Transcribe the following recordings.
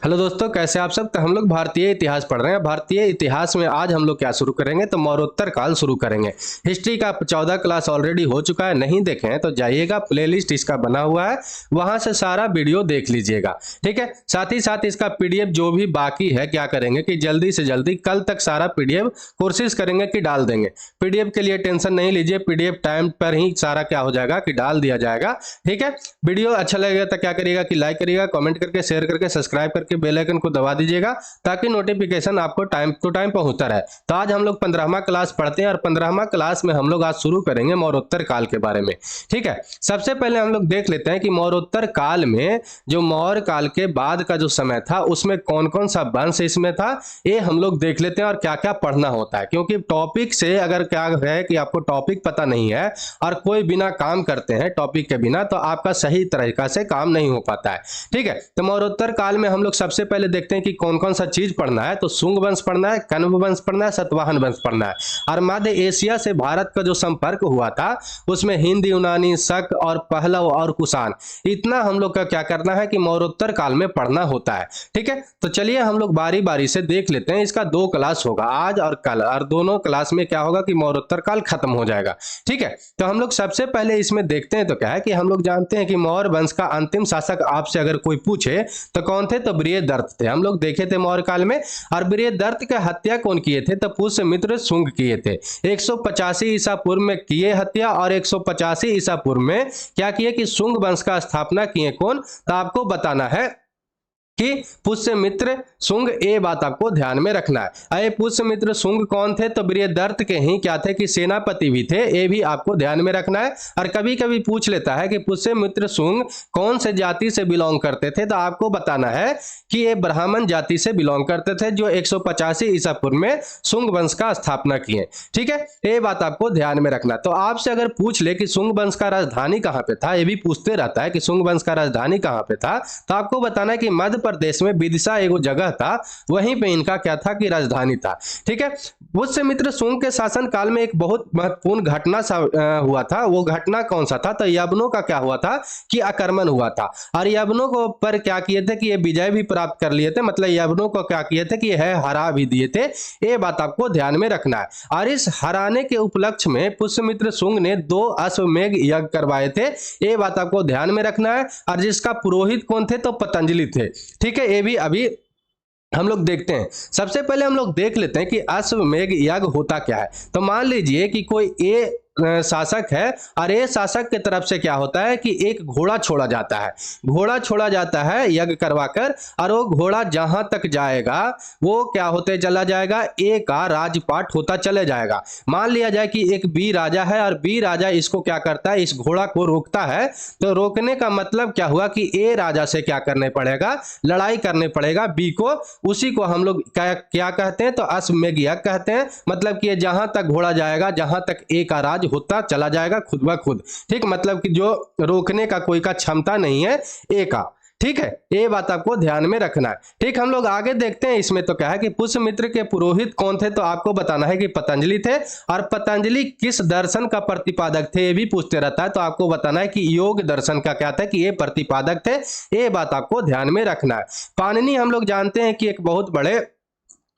Hello दोस्तों, कैसे आप सब। तो हम लोग भारतीय इतिहास पढ़ रहे हैं। भारतीय इतिहास में आज हम लोग क्या शुरू करेंगे, तो मौर्योत्तर काल शुरू करेंगे। हिस्ट्री का 14 क्लास ऑलरेडी हो चुका है, नहीं देखे हैं तो जाइएगा, प्लेलिस्ट इसका बना हुआ है, वहां से सारा वीडियो देख लीजिएगा। ठीक है, साथ ही साथ इसका पीडीएफ जो भी बाकी है, क्या करेंगे कि जल्दी से जल्दी कल तक सारा पीडीएफ कोशिश करेंगे कि डाल देंगे। पीडीएफ के लिए टेंशन नहीं लीजिए, पीडीएफ टाइम पर ही सारा क्या हो जाएगा कि डाल दिया जाएगा। ठीक है, वीडियो अच्छा लगेगा तो क्या करिएगा कि लाइक करिएगा, कमेंट करके, शेयर करके, सब्सक्राइब करके बेल आइकन को दबा दीजिएगा ताकि नोटिफिकेशन आपको टाइम टू टाइम पहुंचता रहे। तो आज हम लोग 15वां क्लास पढ़ते हैं और 15वां क्लास में हम लोग आज शुरू करेंगे मौर्योत्तर काल के बारे में। ठीक है, सबसे पहले हम लोग देख लेते हैं कि मौर्योत्तर काल में जो मौर्य काल के बाद का जो समय था उसमें कौन कौन सा वंश इसमें था, ये हम लोग देख लेते हैं और क्या क्या पढ़ना होता है। क्योंकि टॉपिक से अगर क्या है कि आपको टॉपिक पता नहीं है और कोई बिना काम करते हैं टॉपिक के बिना, तो आपका सही तरीका से काम नहीं हो पाता है। ठीक है, तो मौर्योत्तर काल में हम लोग सबसे पहले देखते हैं कि कौन कौन सा चीज पढ़ना है। तो शुंग वंश पढ़ना है, कण्व वंश पढ़ना है, सातवाहन वंश पढ़ना है। और मध्य एशिया से भारत का जो संपर्क हुआ था उसमें हिंद, यूनानी, शक और पहलव और कुषाण, इतना हम लोग का क्या करना है कि मौर्योत्तर काल में पढ़ना होता है। ठीक है, तो चलिए हम लोग बारी बारी से देख लेते हैं। इसका 2 क्लास होगा, आज और कल, और दोनों क्लास में क्या होगा कि मौर्योत्तर काल खत्म हो जाएगा। ठीक है, तो हम लोग सबसे पहले इसमें देखते हैं। तो क्या है कि हम लोग जानते हैं कि मौर्य वंश का अंतिम शासक आपसे अगर कोई पूछे तो कौन थे, तो बृहदर्थ थे। हम लोग देखे थे मौर्य काल में। और बृहदर्थ की हत्या कौन किए थे, तो पुष्यमित्र शुंग किए थे। 185 ईसा पूर्व में किए हत्या, और 185 ईसा पूर्व में क्या किए कि शुंग वंश का स्थापना किए कौन, तो आपको बताना है कि पुष्यमित्र शुंग। ये बात आपको ध्यान में रखना है। अरे पुष्यमित्र शुंग कौन थे, तो बृहदर्थ के ही क्या थे कि सेनापति भी थे, ये भी आपको ध्यान में रखना है। और कभी कभी पूछ लेता है कि पुष्यमित्र शुंग कौन से जाति से बिलोंग करते थे, तो आपको बताना है कि ये ब्राह्मण जाति से बिलोंग करते थे, जो 185 ईसा पूर्व में शुंग वंश का स्थापना किए। ठीक है, ये बात आपको ध्यान में रखना। तो आपसे अगर पूछ ले कि शुंग वंश का राजधानी कहाँ पे था, ये भी पूछते रहता है कि शुंग वंश का राजधानी कहाँ पे था, तो आपको बताना है कि मध्य प्रदेश में विदिशा एगो जगह था, वहीं पे इनका क्या था कि राजधानी था। ठीक है, पुष्यमित्र शुंग के शासन काल में एक बहुत महत्वपूर्ण घटना हुआ था। वो घटना कौन सा था, तो यवनों का क्या हुआ था कि आक्रमण हुआ था। और यवनों को पर क्या किए थे कि ये विजय भी प्राप्त कर लिए थे, मतलब यवनों को क्या किए थे कि है हरा भी दिए थे। ये बात आपको ध्यान में रखना है। और इस हराने के उपलक्ष्य में पुष्यमित्र शुंग ने 2 अश्वमेध यज्ञ करवाए थे, ये बात आपको ध्यान में रखना है। और जिसका पुरोहित कौन थे, तो पतंजलि थे। ठीक है, ये भी अभी हम लोग देखते हैं। सबसे पहले हम लोग देख लेते हैं कि अश्वमेध यज्ञ होता क्या है। तो मान लीजिए कि कोई ए शासक है, और ये शासक की तरफ से क्या होता है कि एक घोड़ा छोड़ा जाता है। घोड़ा छोड़ा जाता है यज्ञ करवाकर, और वो घोड़ा जहां तक जाएगा वो क्या होते चला जाएगा, ए का राजपाट होता चले जाएगा। मान लिया जाए कि एक बी राजा है, और बी राजा इसको क्या करता है, इस घोड़ा को रोकता है। तो रोकने का मतलब क्या हुआ कि ए राजा से क्या करने पड़ेगा, लड़ाई करने पड़ेगा बी को। उसी को हम लोग क्या कहते हैं, तो अश्वमेध यज्ञ कहते हैं। मतलब कि जहां तक घोड़ा जाएगा, जहां तक ए का राज होता चला जाएगा खुद ब खुद। ठीक, मतलब कि जो रोकने का कोई का क्षमता नहीं है ए का। ठीक है, ये बात आपको ध्यान में रखना है। ठीक, हम लोग आगे देखते हैं इसमें। तो क्या है कि पुष्यमित्र के पुरोहित कौन थे, तो आपको बताना है कि पतंजलि थे। और पतंजलि किस दर्शन का प्रतिपादक थे, ये भी पूछते रहता है। तो आपको बताना है कि योग दर्शन का क्या था कि ये प्रतिपादक थे। ये बात आपको ध्यान में रखना है। पाणिनि हम लोग जानते हैं कि एक बहुत बड़े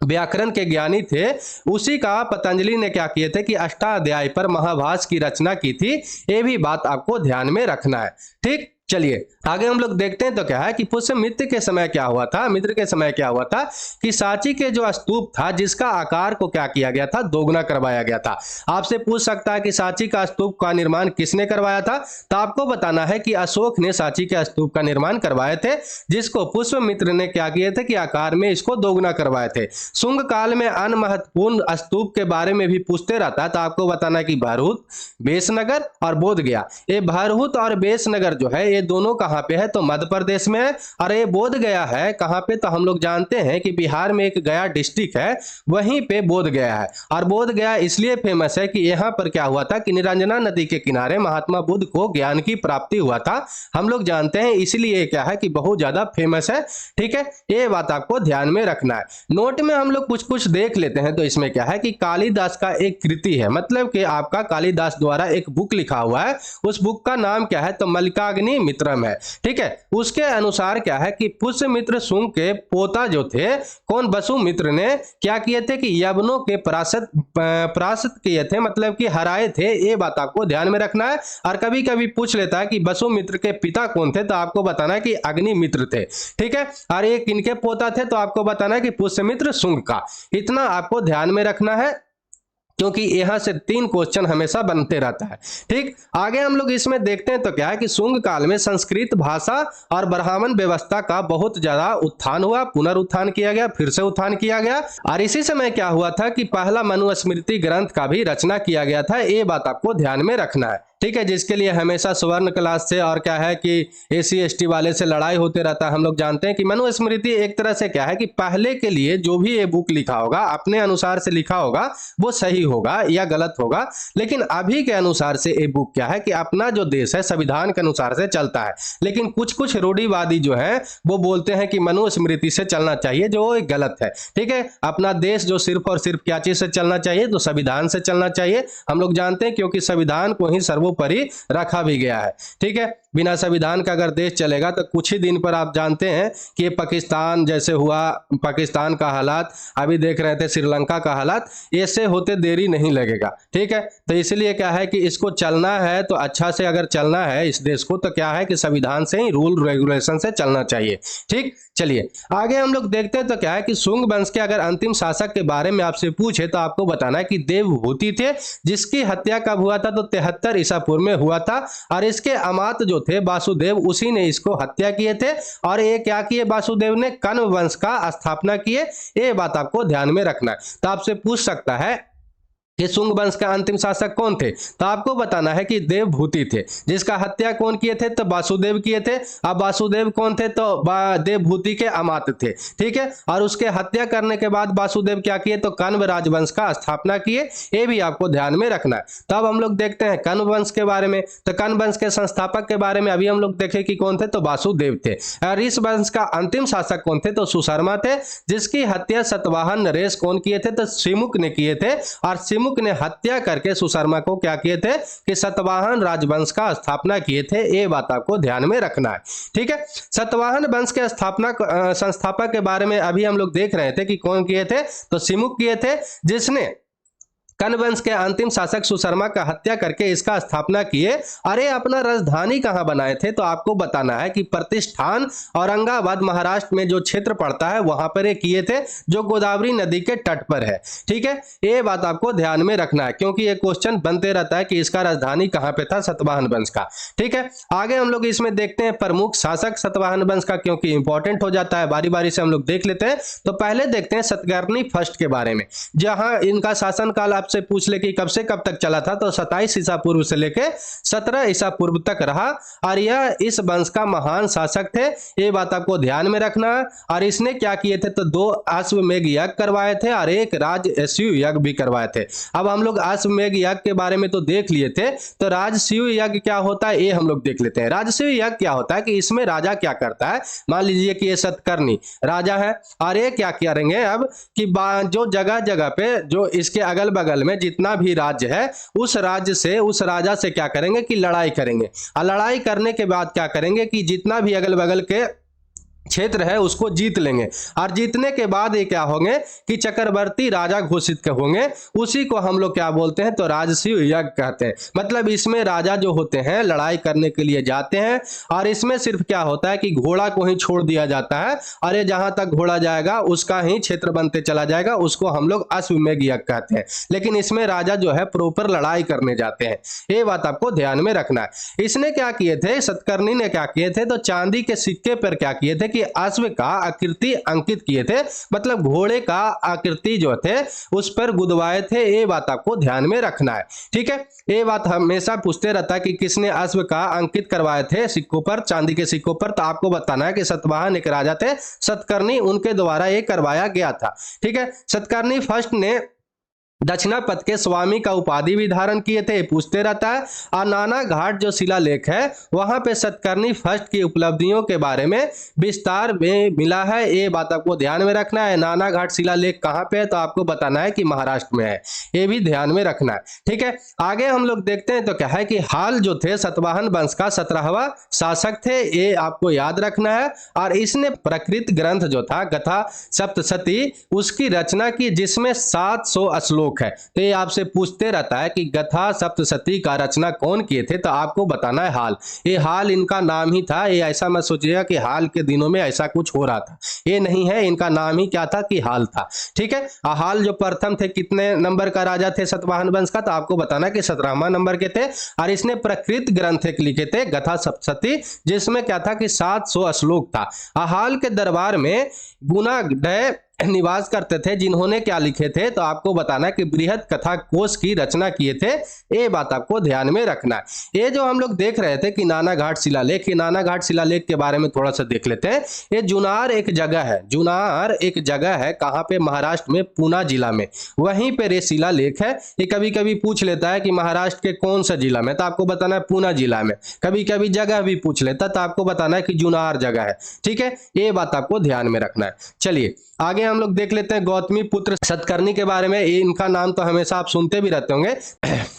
व्याकरण के ज्ञानी थे। उसी का पतंजलि ने क्या किए थे कि अष्टाध्यायी पर महाभाष्य की रचना की थी। ये भी बात आपको ध्यान में रखना है। ठीक, चलिए आगे हम लोग देखते हैं। तो क्या है कि पुष्यमित्र के समय क्या हुआ था, मित्र के समय क्या हुआ था कि सांची के जो स्तूप था, जिसका आकार को क्या किया गया था, दोगुना करवाया गया था। आपसे पूछ सकता है कि सांची का स्तूप का निर्माण किसने करवाया था, तो आपको बताना है कि अशोक ने सांची के स्तूप का निर्माण करवाए थे, जिसको पुष्यमित्र ने क्या किए थे कि आकार में इसको दोगुना करवाए थे। शुंग काल में अन्य महत्वपूर्ण स्तूप के बारे में भी पूछते रहता है। तो आपको बताना है कि भरहुत, बेसनगर और बोधगया। ये भरहुत और बेसनगर जो है, ये दोनों कहां पे है, तो मध्य प्रदेश में है। और ये बोध गया है कहां पे, तो हम लोग जानते हैं कि बिहार में एक गया डिस्ट्रिक्ट है, वहीं पे बोध गया है। और बोध गया इसलिए फेमस है कि यहां पर क्या हुआ था कि निरंजना नदी के किनारे महात्मा बुद्ध को ज्ञान की प्राप्ति हुआ था। हम लोग जानते हैं, इसलिए क्या है कि बहुत ज्यादा फेमस है। ठीक है, ये बात आपको ध्यान में रखना है। नोट में हम लोग कुछ कुछ देख लेते हैं। तो इसमें क्या है कि कालिदास का एक कृति है, मतलब कि आपका कालिदास द्वारा एक बुक लिखा हुआ है। उस बुक का नाम क्या है, तो मल्लिकाग्नि मित्रम है। ठीक है, उसके अनुसार क्या है कि पुष्यमित्र शुंग के पोता जो थे, कौन, वसुमित्र ने क्या किए थे कि यवनों के परास्त किए थे, मतलब कि हराए थे। ये बात आपको ध्यान में रखना है। और कभी कभी पूछ लेता है कि वसुमित्र के पिता कौन थे, तो आपको बताना है कि अग्निमित्र थे। ठीक है, और ये किनके पोता थे, तो आपको बताना है कि पुष्यमित्र शुंग का। इतना आपको ध्यान में रखना है, क्योंकि यहां से 3 क्वेश्चन हमेशा बनते रहता है। ठीक, आगे हम लोग इसमें देखते हैं तो क्या है कि शुंग काल में संस्कृत भाषा और ब्राह्मण व्यवस्था का बहुत ज्यादा उत्थान हुआ, पुनरुत्थान किया गया, फिर से उत्थान किया गया। और इसी समय क्या हुआ था कि पहला मनुस्मृति ग्रंथ का भी रचना किया गया था। ये बात आपको ध्यान में रखना है। ठीक है, जिसके लिए हमेशा स्वर्ण क्लास से और क्या है कि एसी एसटी वाले से लड़ाई होते रहता है। हम लोग जानते हैं कि मनुस्मृति एक तरह से क्या है कि पहले के लिए जो भी ये बुक लिखा होगा, अपने अनुसार से लिखा होगा, वो सही होगा या गलत होगा। लेकिन अभी के अनुसार से ये बुक क्या है कि अपना जो देश है संविधान के अनुसार से चलता है। लेकिन कुछ कुछ रूढ़िवादी जो है वो बोलते हैं कि मनुस्मृति से चलना चाहिए, जो गलत है। ठीक है, अपना देश जो सिर्फ और सिर्फ क्या चीज से चलना चाहिए, तो संविधान से चलना चाहिए। हम लोग जानते हैं क्योंकि संविधान को ही सर्वोपरि रखा भी गया है। ठीक है, बिना संविधान का अगर देश चलेगा तो कुछ ही दिन पर आप जानते हैं कि पाकिस्तान जैसे हुआ, पाकिस्तान का हालात, अभी देख रहे थे श्रीलंका का हालात, ऐसे होते देरी नहीं लगेगा। ठीक है, तो इसलिए क्या है कि इसको चलना है तो अच्छा से अगर चलना है इस देश को, तो क्या है कि संविधान से ही, रूल रेगुलेशन से चलना चाहिए। ठीक, चलिए आगे हम लोग देखते हैं तो क्या है कि शुंग वंश के अगर अंतिम शासक के बारे में आपसे पूछे तो आपको बताना है कि देवभूति थे, जिसकी हत्या कब हुआ था, तो 73 ईसा पूर्व में हुआ था। और इसके अमात जो थे वासुदेव, उसी ने इसको हत्या किए थे। और ये क्या किए, वासुदेव ने कण्व वंश का स्थापना किए। ये बात आपको ध्यान में रखना है। तो आपसे पूछ सकता है कि शुंग वंश का अंतिम शासक कौन थे, तो आपको बताना है कि देवभूति थे। जिसका हत्या कौन किए थे, तो वासुदेव किए थे। अब वासुदेव कौन थे, तो देवभूति के अमात थे। ठीक है, और उसके हत्या करने के बाद वासुदेव क्या किए, तो कण्व राजवंश का स्थापना किए। ये भी आपको ध्यान में रखना है। तो अब हम लोग देखते हैं कण्व वंश के बारे में। तो कण्व वंश के संस्थापक के बारे में अभी हम लोग देखे कि कौन थे, तो वासुदेव थे। और इस वंश का अंतिम शासक कौन थे, तो सुशर्मा थे। जिसकी हत्या सतवाहन नरेश कौन किए थे, तो सिमुक ने किए थे। और सिमुक ने हत्या करके सुशर्मा को क्या किए थे कि सतवाहन राजवंश का स्थापना किए थे। ये बात आपको ध्यान में रखना है। ठीक है, सतवाहन वंश के संस्थापक के बारे में अभी हम लोग देख रहे थे कि कौन किए थे, तो सिमुक किए थे, जिसने कण्व वंश के अंतिम शासक सुशर्मा का हत्या करके इसका स्थापना किए। अरे अपना राजधानी कहां बनाए थे, तो आपको बताना है कि प्रतिष्ठान औरंगाबाद महाराष्ट्र में जो क्षेत्र पड़ता है वहां पर ये किए थे, जो गोदावरी नदी के तट पर है। ठीक है, ये बात आपको ध्यान में रखना है, क्योंकि ये क्वेश्चन बनते रहता है कि इसका राजधानी कहां पे था सतवाहन वंश का। ठीक है, आगे हम लोग इसमें देखते हैं प्रमुख शासक सतवाहन वंश का, क्योंकि इंपॉर्टेंट हो जाता है, बारी बारी से हम लोग देख लेते हैं। तो पहले देखते हैं सतकर्णी फर्स्ट के बारे में, जहां इनका शासन काल से पूछ ले कि कब से कब तक चला था, तो 27 ईसा पूर्व से लेके 17 ईसा पूर्व तक रहा। और यह इस वंश का महान शासक थे। ये बात आपको ध्यान में रखना है। और इसने क्या किए थे, तो 2 अश्वमेध यज्ञ करवाए थे और 1 राजसूय यज्ञ भी करवाए थे। अब हम लोग अश्वमेध यज्ञ के बारे में तो देख लिए थे, तो राजसूय यज्ञ क्या होता है ये हम लोग देख लेते हैं। राजसूय यज्ञ क्या होता है कि इसमें राजा क्या करता है, मान लीजिए कि ये सतकर्णी राजा है, और ये क्या करेंगे अब कि जो जगह जगह पे जो इसके अगल बगल में जितना भी राज्य है, उस राज्य से, उस राजा से क्या करेंगे कि लड़ाई करेंगे। और लड़ाई करने के बाद क्या करेंगे कि जितना भी अगल बगल के क्षेत्र है उसको जीत लेंगे। और जीतने के बाद ये क्या होंगे कि चक्रवर्ती राजा घोषित होंगे। उसी को हम लोग क्या बोलते हैं, तो राजसूय यज्ञ कहते हैं। मतलब इसमें राजा जो होते हैं लड़ाई करने के लिए जाते हैं, और इसमें सिर्फ क्या होता है कि घोड़ा को ही छोड़ दिया जाता है, और ये जहां तक घोड़ा जाएगा उसका ही क्षेत्र बनते चला जाएगा, उसको हम लोग अश्वमेध यज्ञ कहते हैं। लेकिन इसमें राजा जो है प्रॉपर लड़ाई करने जाते हैं। ये बात आपको ध्यान में रखना है। इसने क्या किए थे, सतकर्णी ने क्या किए थे, तो चांदी के सिक्के पर क्या किए थे कि अश्व का आकृति अंकित किए थे। मतलब घोड़े का आकृति जो थे उस पर गुदवाए थे। ये बात आपको ध्यान में रखना है। ठीक है, ये बात हमेशा पूछते रहता है कि किसने अश्व का अंकित करवाए थे सिक्कों पर, चांदी के सिक्कों पर, तो आपको बताना है कि सतवाहन एक राजा थे सतकर्णी, उनके द्वारा ये करवाया गया था। ठीक है, सतकर्णी फर्स्ट ने दक्षिणापथ के स्वामी का उपाधि भी धारण किए थे, पूछते रहता है। और नाना घाट जो शिलालेख है वहां पे सतकर्णी फर्स्ट की उपलब्धियों के बारे में विस्तार में मिला है, ये बात आपको ध्यान में रखना है। नाना घाट शिलालेख कहाँ पे है तो आपको बताना है कि महाराष्ट्र में है, ये भी ध्यान में रखना है। ठीक है, आगे हम लोग देखते हैं तो क्या है कि हाल जो थे सतवाहन वंश का 17वां शासक थे, ये आपको याद रखना है। और इसने प्रकृत ग्रंथ जो था गाथा सप्तशती उसकी रचना की, जिसमें 700 श्लोक है। तो ये आपसे पूछते रहता है कि गाथा सप्तशती का रचना कौन किए थे, तो आपको बताना है हाल। ये हाल इनका नाम ही था, ये ऐसा मत सोचिएगा कि हाल के दिनों में ऐसा कुछ हो रहा था, ये नहीं है, इनका नाम ही क्या था कि हाल था। ठीक है, हाल जो प्रथम थे कितने नंबर का राजा थे सतवाहन वंश का, तो आपको बताना है कि 17वां नंबर के थे। और इसने प्रकृत ग्रंथ एक लिखे थे गाथा सप्तशती, जिसमें क्या था कि 700 श्लोक था। हाल के दरबार में गुणाढ्य निवास करते थे, जिन्होंने क्या लिखे थे तो आपको बताना है कि बृहद कथा कोश की रचना किए थे, ये बात आपको ध्यान में रखना है। ये जो हम लोग देख रहे थे कि नाना घाट शिलालेख, ये नाना घाट शिलालेख के बारे में थोड़ा सा देख लेते हैं। ये जुनार एक जगह है, जुनार एक जगह है कहाँ पे, महाराष्ट्र में पूना जिला में, वहीं पर ये शिलालेख है। ये कभी कभी पूछ लेता है कि महाराष्ट्र के कौन सा जिला में, तो आपको बताना है पूना जिला में। कभी कभी जगह भी पूछ लेता तो आपको बताना है कि जुनार जगह है। ठीक है, ये बात आपको ध्यान में रखना है। चलिए आगे हम लोग देख लेते हैं गौतमी पुत्र सतकर्णी के बारे में। इनका नाम तो हमेशा आप सुनते भी रहते होंगे।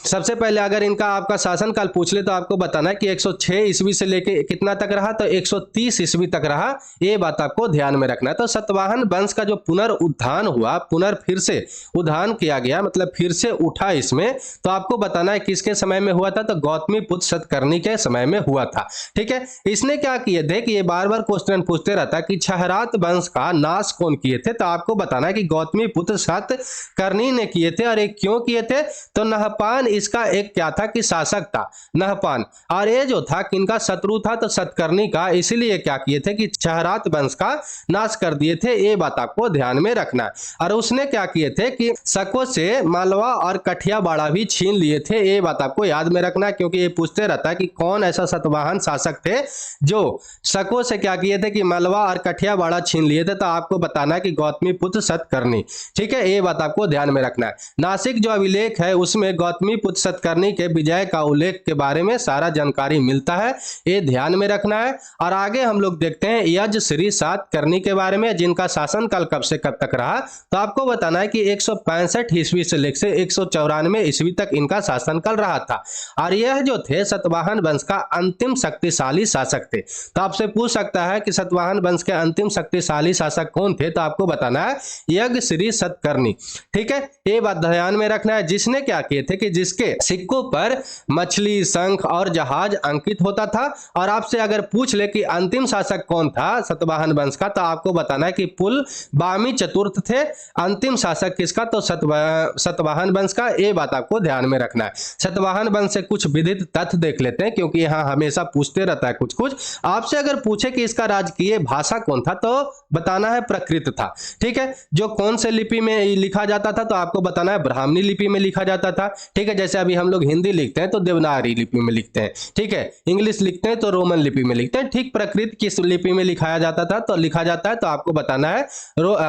सबसे पहले अगर इनका आपका शासनकाल पूछ ले तो आपको बताना है कि 106 ईस्वी से लेके कितना तक रहा, तो 130 ईस्वी तक रहा, ये बात आपको ध्यान में रखना है। तो सतवाहन वंश का जो पुनरुत्थान हुआ, फिर से उद्धान किया गया, मतलब फिर से उठा इसमें, तो आपको बताना है किसके समय में हुआ था, तो गौतमी पुत्र सतकर्णी के समय में हुआ था। ठीक है, इसने क्या किए थे कि ये बार बार क्वेश्चन पूछते रहता है कि क्षहरात वंश का नाश कौन किए थे, तो आपको बताना है कि गौतमी पुत्र सतकर्णी ने किए थे। और एक क्यों किए थे, तो नहपान इसका एक क्या था कि शासक था, नहपान, और ये जो था किनका शत्रु था, तो सतकर्णी का, इसीलिए क्या किए थे कि क्षहरात वंश का नाश कर दिए थे, ये बात आपको ध्यान में रखना है। और उसने क्या किए थे कि शकों से मालवा और कठियावाड़ा भी छीन लिए थे, ये बात आपको याद में रखना है, क्योंकि ये पूछते रहता है कि कौन ऐसा सतवाहन शासक थे जो शकों से क्या किए थे कि मालवा और कठियावाड़ा छीन लिए थे, तो आपको बताना है कि गौतमी पुत्र सतकर्णी। ठीक है, ये बात आपको ध्यान में रखना है। नासिक जो अभिलेख है उसमें गौतमी पुत्र सतकर्णी के विजय का उल्लेख के बारे में सारा जानकारी मिलता है, ये ध्यान में रखना है। और आगे हम लोग देखते हैं यज श्री सतकर्णी के बारे में, जिनका शासनकाल कब से कब तक रहा, तो आपको बताना है कि 165 ईस्वी से लेकर 194 ईस्वी तक इनका शासनकाल रहा था। और यह जो थे सतवाहन वंश का अंतिम शक्तिशाली शासक थे। तो आपसे पूछ सकता है कि सतवाहन वंश के अंतिम शक्तिशाली शासक कौन थे, तो आपको बताना है यज्ञ श्री सतकर्णी। ठीक है, ये बात ध्यान में रखना है। जिसने क्या किए थे कि जिसके सिक्कों पर मछली, शंख और जहाज अंकित होता था। और आपसे अगर पूछ ले कि अंतिम शासक कौन था सतवाहन वंश का, तो आपको बताना है कि पुलबामी चतुर्थ थे अंतिम शासक किसका, तो सतवाहन वंश का, ये बात आपको ध्यान में रखना है। सतवाहन वंश से कुछ विदित तथ्य देख लेते हैं, क्योंकि यहाँ हमेशा पूछते रहता है कुछ कुछ। आपसे अगर पूछे कि इसका राजकीय भाषा कौन था, तो बताना है प्रकृत था। ठीक है, जो कौन से लिपि में लिखा जाता था, तो आपको बताना है ब्राह्मणी लिपि में लिखा जाता था। ठीक है, जैसे अभी हम लोग हिंदी लिखते हैं तो देवनागरी लिपि में लिखते हैं। ठीक है, इंग्लिश लिखते हैं तो रोमन लिपि में लिखते हैं। ठीक, प्रकृत किस लिपि में लिखाया जाता था, तो लिखा जाता है, तो आपको बताना है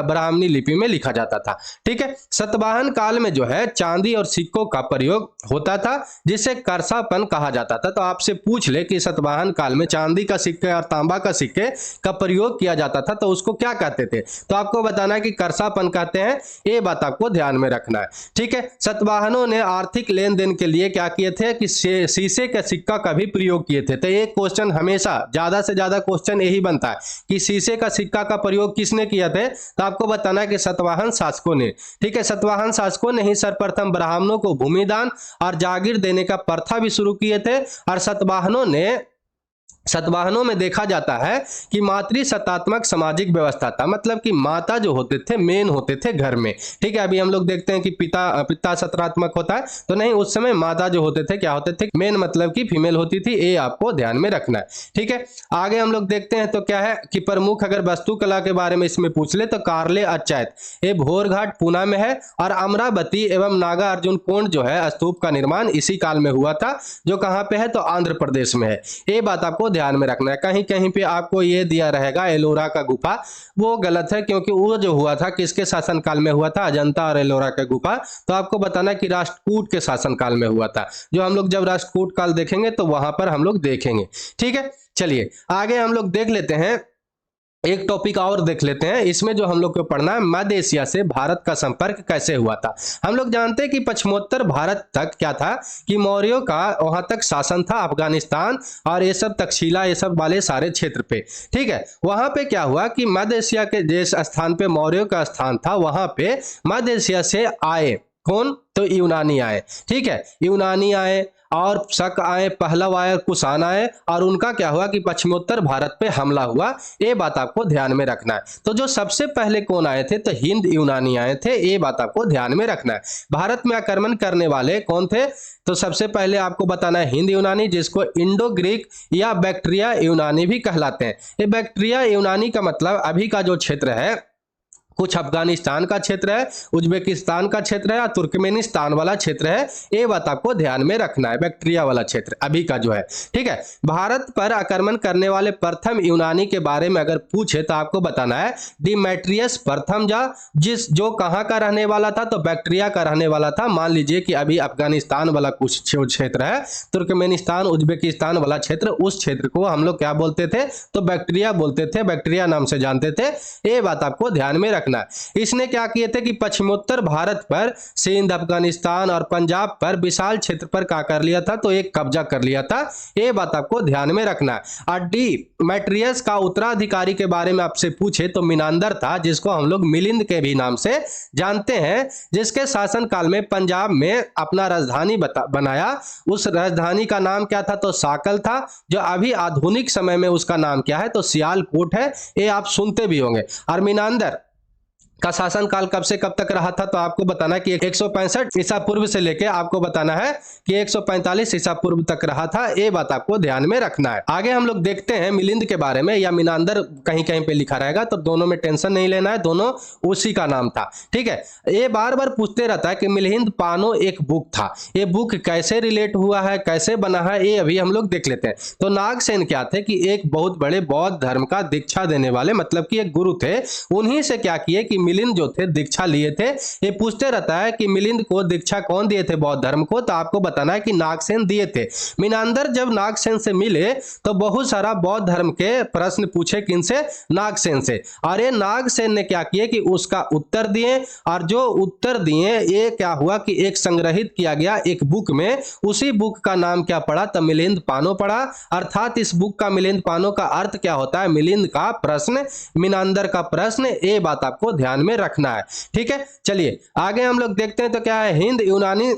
ब्राह्मणी लिपि में लिखा जाता था। ठीक है, सतवाहन काल में जो है चांदी और सिक्कों का प्रयोग होता था, जिसे करसापन कहा जाता था। तो आपसे पूछ ले कि सतवाहन काल में चांदी का सिक्के और तांबा का सिक्के का प्रयोग किया जाता था, तो उसको क्या कहते थे, तो आपको बताना है कि करसापन कहते हैं, ये बात आपको ध्यान में रखना है। ठीक है, सतवाहनों ने आर्थिक लेन देन के लिए क्या किए थे कि शीशे के सिक्का का भी प्रयोग किए थे। तो ये क्वेश्चन हमेशा ज्यादा से ज्यादा क्वेश्चन यही बनता है कि शीशे का सिक्का का प्रयोग किसने किया थे, तो आपको बताना है कि सतवाहन शासकों ने। ठीक है, सतवाहन शासकों ने ही सर्वप्रथम ब्राह्मणों को भूमिदान और जागीर देने का प्रथा भी शुरू किए थे। और सतवाहनों में देखा जाता है कि मातृ सत्तात्मक सामाजिक व्यवस्था था, मतलब कि माता जो होते थे मेन होते थे घर में। ठीक है, अभी हम लोग देखते हैं कि पिता सत्तात्मक होता है, तो नहीं, उस समय माता जो होते थे क्या होते थे, मेन मतलब कि फीमेल होती थी, ये आपको ध्यान में रखना है। ठीक है, आगे हम लोग देखते हैं तो क्या है कि प्रमुख अगर वास्तुकला के बारे में इसमें पूछ ले तो कार्ले अचैत, ये भोरघाट पूना में है। और अमरावती एवं नागा अर्जुन कोंड जो है स्तूप का निर्माण इसी काल में हुआ था, जो कहां पे है, तो आंध्र प्रदेश में है। ये बात आपको ध्यान में रखना है। कहीं कहीं पे आपको ये दिया रहेगा एलोरा का गुफा, वो गलत है, क्योंकि वो जो हुआ था किसके शासनकाल में हुआ था, अजंता और एलोरा का गुफा। तो आपको बताना कि राष्ट्रकूट के शासनकाल में हुआ था, जो हम लोग जब राष्ट्रकूट काल देखेंगे तो वहां पर हम लोग देखेंगे। ठीक है, चलिए आगे हम लोग देख लेते हैं, एक टॉपिक और देख लेते हैं। इसमें जो हम लोग को पढ़ना है, मध्य एशिया से भारत का संपर्क कैसे हुआ था। हम लोग जानते हैं कि पश्चिमोत्तर भारत तक क्या था कि मौर्यों का वहां तक शासन था, अफगानिस्तान और ये सब तक्षशिला ये सब वाले सारे क्षेत्र पे। ठीक है, वहां पे क्या हुआ कि मध्य एशिया के जिस स्थान पे मौर्यों का स्थान था, वहां पे मध्य एशिया से आए कौन, तो यूनानी आए। ठीक है, यूनानी आए और शक आए, पहलव आए, कुषाण आए, और उनका क्या हुआ कि पश्चिमोत्तर भारत पे हमला हुआ। ये बात आपको ध्यान में रखना है। तो जो सबसे पहले कौन आए थे, तो हिंद यूनानी आए थे, ये बात आपको ध्यान में रखना है। भारत में आक्रमण करने वाले कौन थे, तो सबसे पहले आपको बताना है हिंद यूनानी, जिसको इंडो ग्रीक या बैक्ट्रिया यूनानी भी कहलाते हैं। ये बैक्ट्रिया यूनानी का मतलब अभी का जो क्षेत्र है, कुछ अफगानिस्तान का क्षेत्र है, उज्बेकिस्तान का क्षेत्र है, तुर्कमेनिस्तान वाला क्षेत्र है। ये बात आपको ध्यान में रखना है, बैक्ट्रिया वाला क्षेत्र अभी का जो है। ठीक है, भारत पर आक्रमण करने वाले प्रथम यूनानी के बारे में अगर पूछे तो आपको बताना है डिमेट्रियस प्रथम, जो कहाँ का रहने वाला था, तो बैक्ट्रिया का रहने वाला था। मान लीजिए कि अभी अफगानिस्तान वाला कुछ क्षेत्र है, तुर्कमेनिस्तान उज्बेकिस्तान वाला क्षेत्र, उस क्षेत्र को हम लोग क्या बोलते थे, तो बैक्ट्रिया बोलते थे, बैक्ट्रिया नाम से जानते थे। ये बात आपको ध्यान में रखना। इसने क्या किए थे कि पश्चिमोत्तर भारत पर, सिंध, अफगानिस्तान और पंजाब पर विशाल क्षेत्र पर क्या कर लिया था, तो एक कब्जा कर लिया था। ये बात आपको ध्यान में रखना है। और डिमेट्रियस का उत्तराधिकारी के बारे में आपसे पूछे तो मिनांदर था, जिसको हम लोग मिलिंद के भी नाम से जानते हैं, जिसके शासनकाल में पंजाब में अपना राजधानी बनाया। उस राजधानी का नाम क्या था, तो साकल था, जो अभी आधुनिक समय में उसका नाम क्या है, तो सियालकोट है। ये आप सुनते भी होंगे। और मिनांदर का शासनकाल कब से कब तक रहा था, तो आपको बताना कि 165 ईसा पूर्व से लेके आपको बताना है कि 145 ईसा पूर्व तक रहा था। ये बात आपको ध्यान में रखना है। आगे हम लोग देखते हैं मिलिंद के बारे में, या मिनांदर कहीं कहीं पे लिखा रहेगा, तो दोनों में टेंशन नहीं लेना है, दोनों उसी का नाम था। ठीक है, ये बार बार पूछते रहता है कि मिलिंद पानो एक बुक था, ये बुक कैसे रिलेट हुआ है, कैसे बना है, ये अभी हम लोग देख लेते हैं। तो नागसेन क्या थे कि एक बहुत बड़े बौद्ध धर्म का दीक्षा देने वाले, मतलब कि एक गुरु थे। उन्हीं से क्या किए कि मिलिंद जो थे दीक्षा लिए थे। ये पूछते रहता है कि मिलिंद को दीक्षा कौन दिए थे बौद्ध धर्म को, तो आपको बताना है कि नागसेन दिए थे। मिनांदर जब नागसेन से मिले तो बहुत सारा बौद्ध धर्म के प्रश्न पूछे, किनसे, नागसेन से। और ये नागसेन ने क्या किए कि उसका उत्तर दिए, और जो उत्तर दिए ये क्या हुआ कि एक संग्रहित किया गया एक बुक में। उसी बुक का नाम क्या पड़ा, तो मिलिंद पानो पड़ा। अर्थात इस बुक का मिलिंद पानो का अर्थ क्या होता है, मिलिंद का प्रश्न, मिनांदर का प्रश्न। ये बात आपको ध्यान में रखना है। ठीक है, चलिए आगे हम लोग देखते हैं। तो क्या है, हिंद यूनानी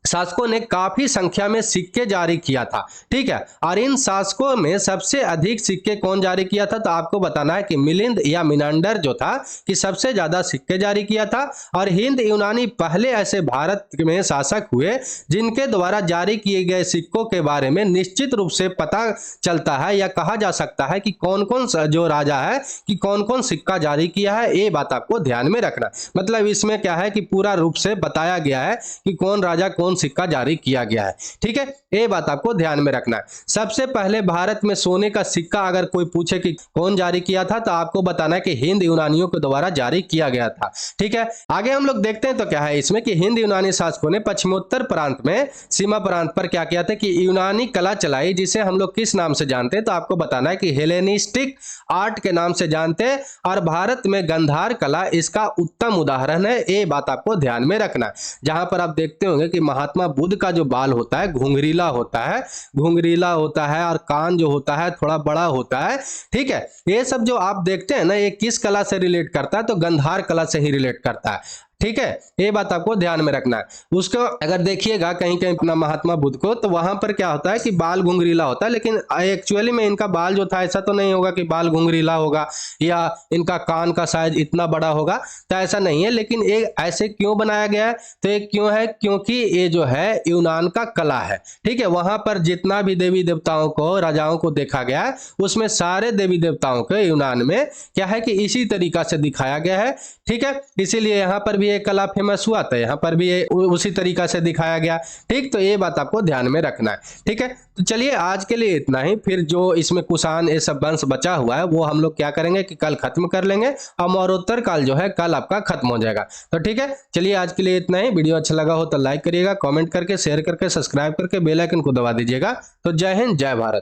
शासकों ने काफी संख्या में सिक्के जारी किया था। ठीक है, और इन शासकों में सबसे अधिक सिक्के कौन जारी किया था, तो आपको बताना है कि मिलिंद या मिनांडर जो था कि सबसे ज्यादा सिक्के जारी किया था। और हिंद यूनानी पहले ऐसे भारत में शासक हुए जिनके द्वारा जारी किए गए सिक्कों के बारे में निश्चित रूप से पता चलता है या कहा जा सकता है कि कौन कौन जो राजा है कि कौन कौन सिक्का जारी किया है। ये बात आपको ध्यान में रखना, मतलब इसमें क्या है कि पूरा रूप से बताया गया है कि कौन राजा कौन सिक्का जारी किया गया है। ठीक है, ये बात आपको ध्यान में रखना है। सबसे पहले भारत में सोने का सिक्का अगर कोई पूछे कि कौन जारी किया था, तो आपको बताना है कि हिंद यूनानियों के द्वारा जारी किया गया था। ठीक है, आगे हम लोग देखते हैं। तो क्या है इसमें कि हिंद यूनानी शासकों ने पश्चिमोत्तर प्रांत में, सीमा प्रांत पर क्या किया था कि यूनानी कला चलाई, जिसे हम लोग किस नाम से जानते हैं, तो आपको बताना है कि हेलेनिस्टिक आर्ट के नाम से जानते हैं। और भारत में गंधार कला इसका उत्तम उदाहरण है। ये बात आपको ध्यान में रखना है। जहां पर आप देखते होंगे कि महात्मा बुद्ध का जो बाल होता है घुंघरीला होता है, घुंघरीला होता है, और कान जो होता है थोड़ा बड़ा होता है। ठीक है, ये सब जो आप देखते हैं ना, ये किस कला से रिलेट करता है, तो गंधार कला से ही रिलेट करता है। ठीक है, ये बात आपको ध्यान में रखना है। उसको अगर देखिएगा कहीं कहीं अपना महात्मा बुद्ध को, तो वहां पर क्या होता है कि बाल घुंघरीला होता है, लेकिन एक्चुअली में इनका बाल जो था ऐसा तो नहीं होगा कि बाल घुंघरीला होगा या इनका कान का साइज इतना बड़ा होगा, तो ऐसा नहीं है। लेकिन ये ऐसे क्यों बनाया गया है, तो ये क्यों है, क्योंकि ये जो है यूनान का कला है। ठीक है, वहां पर जितना भी देवी देवताओं को, राजाओं को देखा गया है, उसमें सारे देवी देवताओं को यूनान में क्या है कि इसी तरीका से दिखाया गया है। ठीक है, इसीलिए यहाँ पर भी ये कला फेमस हुआ तो यहाँ पर भी ये उसी तरीका से दिखाया गया। ठीक, तो ये बात आपको ध्यान में रखना है। ठीक है, तो चलिए आज के लिए इतना ही। फिर जो इसमें कुषाण ये सब वंश बचा हुआ है वो हम लोग क्या करेंगे कि कल खत्म कर लेंगे, और मौर्योत्तर काल जो है कल आपका खत्म हो जाएगा। तो ठीक है, चलिए आज के लिए इतना ही। वीडियो अच्छा लगा हो तो लाइक करिएगा, कमेंट करके, शेयर करके, सब्सक्राइब करके बेल आइकन को दबा दीजिएगा। तो जय हिंद, जय भारत।